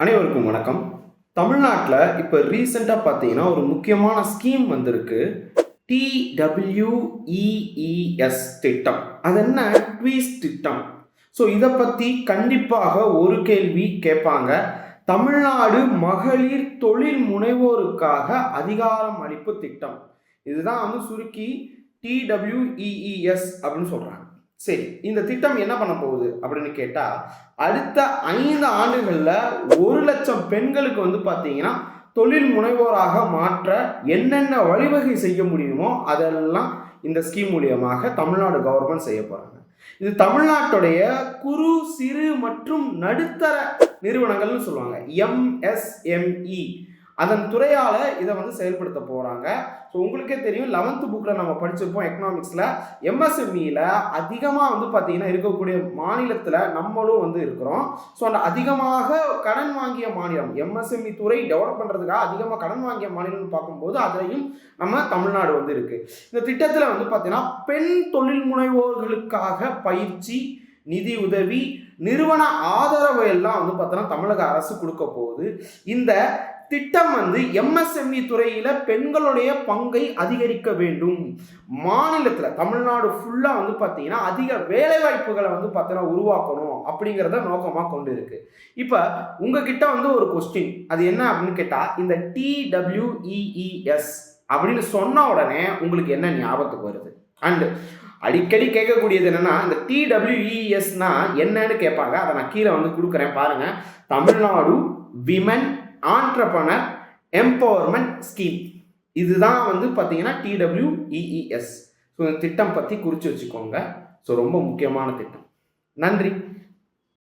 அனைவருக்கும் வணக்கம். தமிழ்நாட்டில் இப்போ ரீசெண்டாக பார்த்தீங்கன்னா ஒரு முக்கியமான ஸ்கீம் வந்திருக்கு. TWEES திட்டம். அது என்ன? ட்வீஸ் திட்டம். ஸோ இதை பற்றி கண்டிப்பாக ஒரு கேள்வி கேட்பாங்க. தமிழ்நாடு மகளிர் தொழில் முனைவோருக்காக அதிகாரம் அளிப்பு திட்டம். இதுதான் சுருக்கி TWEES அப்படின்னு சொல்கிறாங்க. சரி, இந்த திட்டம் என்ன பண்ண போகுது அப்படின்னு கேட்டால், அடுத்த 5 ஆண்டுகளில் 1,00,000 பெண்களுக்கு பார்த்தீங்கன்னா தொழில் முனைவோராக மாற்ற என்னென்ன வழிவகை செய்ய முடியுமோ அதெல்லாம் இந்த ஸ்கீம் மூலியமாக தமிழ்நாடு கவர்மெண்ட் செய்ய போகிறாங்க. இது தமிழ்நாட்டுடைய குறு சிறு மற்றும் நடுத்தர நிறுவனங்கள்னு சொல்லுவாங்க, MSME. அதன் துறையால் இதை செயல்படுத்த போகிறாங்க. ஸோ உங்களுக்கே தெரியும், 11th புக்கில் நம்ம படிச்சிருப்போம் எக்கனாமிக்ஸில். MSMEயில் அதிகமாக பார்த்தீங்கன்னா இருக்கக்கூடிய மாநிலத்தில் நம்மளும் இருக்கிறோம். ஸோ அந்த அதிகமாக கடன் வாங்கிய மாநிலம், MSME துறை டெவலப் பண்ணுறதுக்காக அதிகமாக கடன் வாங்கிய மாநிலம்னு பார்க்கும்போது அதுலேயும் நம்ம தமிழ்நாடு இருக்குது. இந்த திட்டத்தில் பார்த்தீங்கன்னா பெண் தொழில் முனைவோர்களுக்காக பயிற்சி, நிதி உதவி, நிறுவன ஆதரவு எல்லாம் பார்த்தோன்னா தமிழக அரசு கொடுக்க போகுது. இந்த திட்டம் MSME துறையில பெண்களுடைய பங்கை அதிகரிக்க வேண்டும். மாநிலத்தில் தமிழ்நாடு ஃபுல்லா பார்த்தீங்கன்னா அதிக வேலை வாய்ப்புகளை பார்த்தீங்கன்னா உருவாக்கணும் அப்படிங்கிறத நோக்கமாக கொண்டு இருக்கு. இப்போ உங்ககிட்ட ஒரு கொஸ்டின், அது என்ன அப்படின்னு கேட்டா, இந்த TWEES அப்படின்னு சொன்ன உடனே உங்களுக்கு என்ன ஞாபகத்துக்கு வருது? அண்ட் அடிக்கடி கேட்கக்கூடியது என்னன்னா, இந்த TWEESனா என்னன்னு கேட்பாங்க. அதை நான் கீழே கொடுக்குறேன் பாருங்க. Tamil Nadu women entrepreneur empowerment scheme. இதுதான் பார்த்தீங்கன்னா TWEES. ஸோ இந்த திட்டம் பற்றி குறித்து வச்சுக்கோங்க. ஸோ ரொம்ப முக்கியமான திட்டம். நன்றி.